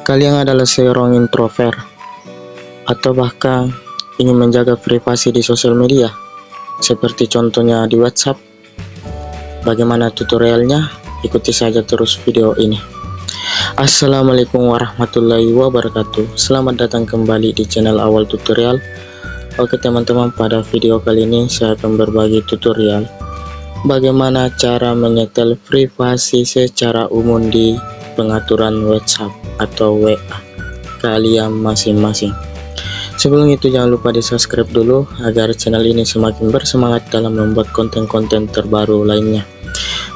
kalian adalah seorang introvert atau bahkan ingin menjaga privasi di sosial media, seperti contohnya di WhatsApp, bagaimana tutorialnya? Ikuti saja terus video ini. Assalamualaikum warahmatullahi wabarakatuh. Selamat datang kembali di channel Awal Tutorial. Oke teman-teman, pada video kali ini saya akan berbagi tutorial bagaimana cara menyetel privasi secara umum di pengaturan WhatsApp atau WA kalian masing-masing. Sebelum itu jangan lupa di subscribe dulu agar channel ini semakin bersemangat dalam membuat konten-konten terbaru lainnya.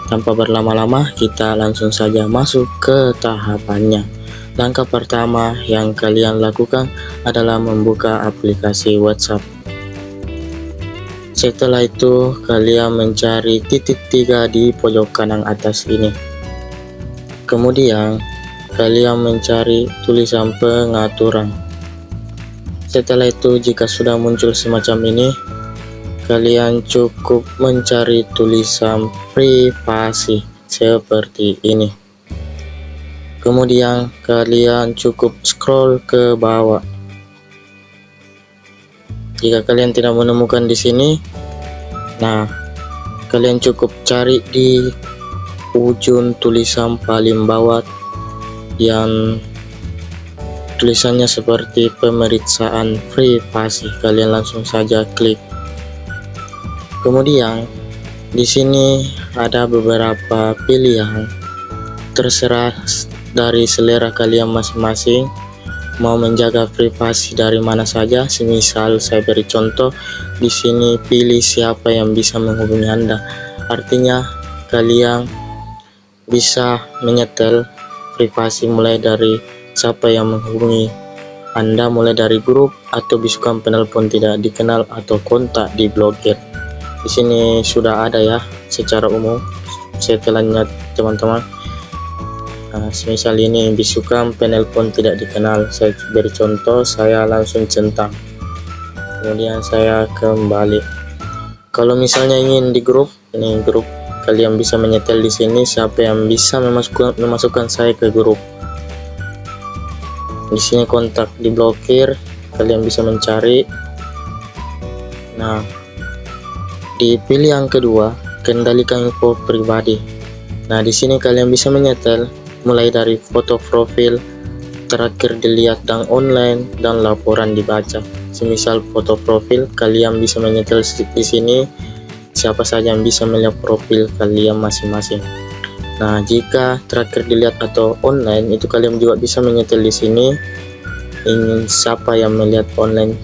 Tanpa berlama-lama, kita langsung saja masuk ke tahapannya. Langkah pertama yang kalian lakukan adalah membuka aplikasi WhatsApp. Setelah itu kalian mencari titik 3 di pojok kanan atas ini. Kemudian kalian mencari tulisan pengaturan. Setelah itu jika sudah muncul semacam ini, kalian cukup mencari tulisan privasi seperti ini. Kemudian kalian cukup scroll ke bawah. Jika kalian tidak menemukan di sini, nah kalian cukup cari di ujung tulisan paling bawah yang tulisannya seperti pemeriksaan privasi. Kalian langsung saja klik. Kemudian di sini ada beberapa pilihan, terserah dari selera kalian masing-masing mau menjaga privasi dari mana saja. Semisal saya beri contoh di sini, pilih siapa yang bisa menghubungi Anda. Artinya kalian bisa menyetel privasi mulai dari siapa yang menghubungi Anda, mulai dari grup atau bisukan penelpon tidak dikenal atau kontak diblokir. Di sini sudah ada ya secara umum setelannya teman-teman. Semisal ini bisukan penelpon tidak dikenal, saya beri contoh, saya langsung centang, kemudian saya kembali. Kalau misalnya ingin di grup, ini grup, kalian bisa menyetel di sini siapa yang bisa memasukkan saya ke grup. Di sini kontak diblokir, kalian bisa mencari. Nah, di pilihan kedua, kendalikan info pribadi. Nah, di sini kalian bisa menyetel mulai dari foto profil, terakhir dilihat dan online, dan laporan dibaca. Semisal foto profil, kalian bisa menyetel di sini siapa saja yang bisa melihat profil kalian masing-masing. Nah, jika terakhir dilihat atau online, itu kalian juga bisa menyetel di sini ingin siapa yang melihat online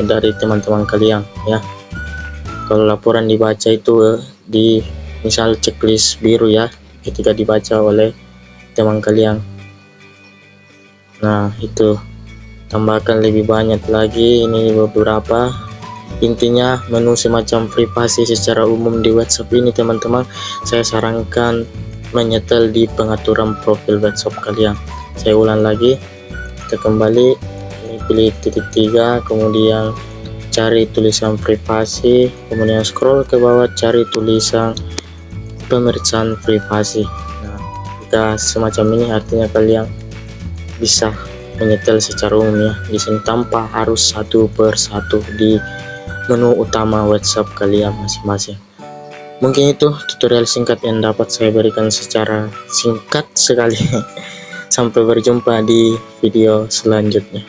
dari teman-teman kalian ya. Kalau laporan dibaca itu di misal checklist biru ya, ketika dibaca oleh teman kalian. Nah, itu tambahkan lebih banyak lagi, ini beberapa. Intinya menu semacam privasi secara umum di WhatsApp ini teman-teman, saya sarankan menyetel di pengaturan profil WhatsApp kalian. Saya ulang lagi, kita kembali, ini pilih titik 3, kemudian cari tulisan privasi, kemudian scroll ke bawah, cari tulisan pemeriksaan privasi. Nah, semacam ini artinya kalian bisa menyetel secara umum ya di sini tanpa harus satu per satu di menu utama WhatsApp kalian masing-masing. Mungkin itu tutorial singkat yang dapat saya berikan secara singkat sekali. Sampai berjumpa di video selanjutnya.